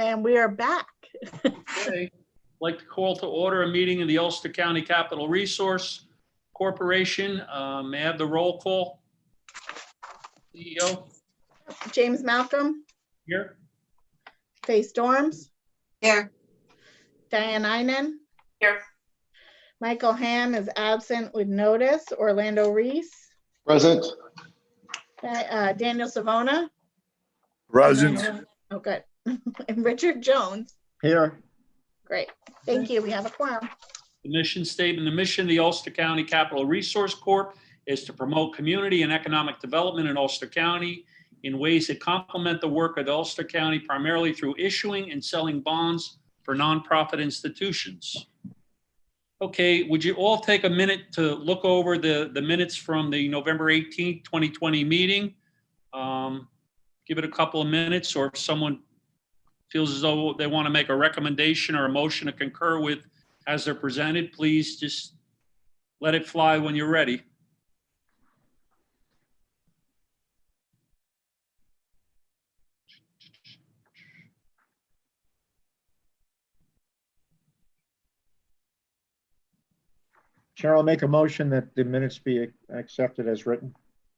And we are back. Okay. I'd like to call to order a meeting of the Ulster County Capital Resource Corporation. May I have the roll call? CEO James Malcolm, here. Faye Storms, Here. Diane Einen, Here. Michael Ham is absent with notice. Orlando Reese, Present. Daniel Savona. Present. Oh, good. And Richard Jones. Here. Great. Thank you. We have a quorum. The mission statement, the mission of the Ulster County Capital Resource Corp is to promote community and economic development in Ulster County in ways that complement the work of the Ulster County, primarily through issuing and selling bonds for nonprofit institutions. Okay, would you all take a minute to look over the minutes from the November 18th, 2020 meeting? Give it a couple of minutes, or if someone feels as though they want to make a recommendation or a motion to concur with as they're presented, please just let it fly when you're ready. Chair, I'll make a motion that the minutes be accepted as written.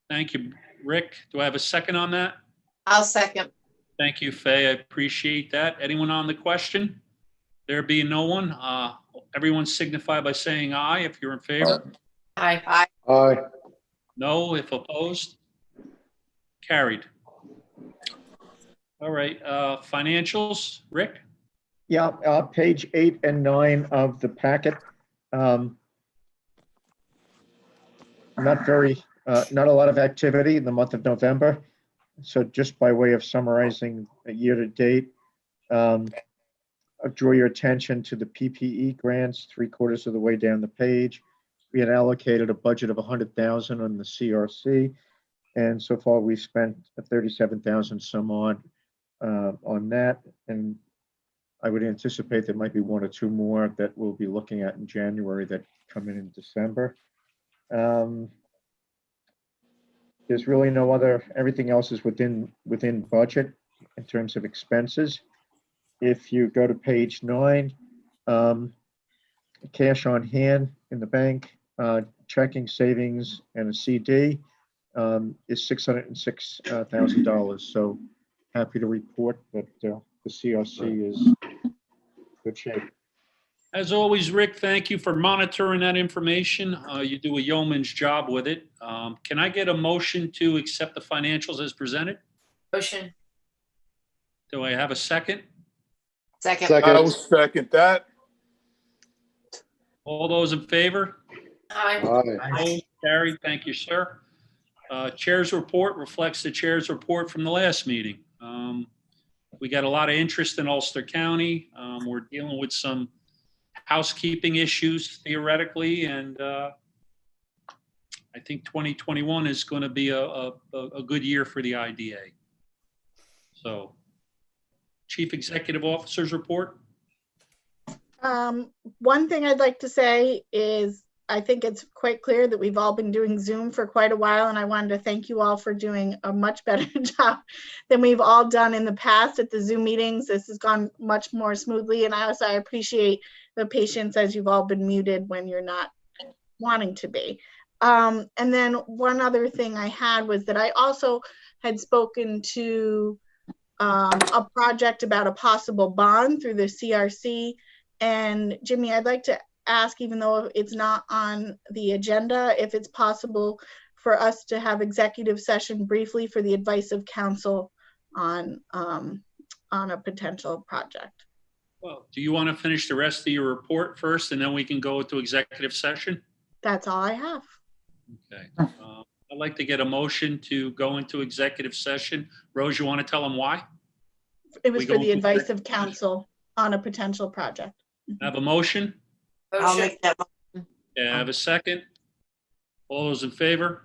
Thank you, Rick. Do I have a second on that? I'll second. Thank you, Faye. I appreciate that. Anyone on the question? There being no one, everyone signify by saying aye if you're in favor. Aye. Aye. Aye. No, if opposed. Carried. All right, financials, Rick? Yeah, page 8 and 9 of the packet. Not a lot of activity in the month of November. So just by way of summarizing a year to date, I'll draw your attention to the PPE grants 3/4 of the way down the page. We had allocated a budget of $100,000 on the CRC, and so far we've spent $37,000 some odd on that. And I would anticipate there might be one or two more that we'll be looking at in January that come in December. There's really no other, everything else is within budget in terms of expenses. If you go to page 9, cash on hand in the bank, checking, savings, and a CD is $606,000. So happy to report that the CRC is in good shape. As always, Rick, thank you for monitoring that information. You do a yeoman's job with it. Can I get a motion to accept the financials as presented? Motion. Do I have a second? Second. I will second that. All those in favor? Aye. Opposed? Carried. Thank you, sir. Chair's report reflects the chair's report from the last meeting. We got a lot of interest in Ulster County. We're dealing with some housekeeping issues theoretically, and I think 2021 is going to be a good year for the IDA. So, Chief Executive Officer's report. One thing I'd like to say is I think it's quite clear that we've all been doing Zoom for quite a while, and I wanted to thank you all for doing a much better job than we've all done in the past at the Zoom meetings. This has gone much more smoothly, and I appreciate the patience as you've all been muted when you're not wanting to be. And then one other thing I had was that I also had spoken to a project about a possible bond through the CRC. And Jimmy, I'd like to ask, even though it's not on the agenda, if it's possible for us to have executive session briefly for the advice of counsel on a potential project. Well, do you want to finish the rest of your report first, and then we can go into executive session? That's all I have. Okay. I'd like to get a motion to go into executive session. Rose, you want to tell them why? It was for the advice of counsel on a potential project. I have a motion? I'll make that motion. Yeah, I have a second. All those in favor?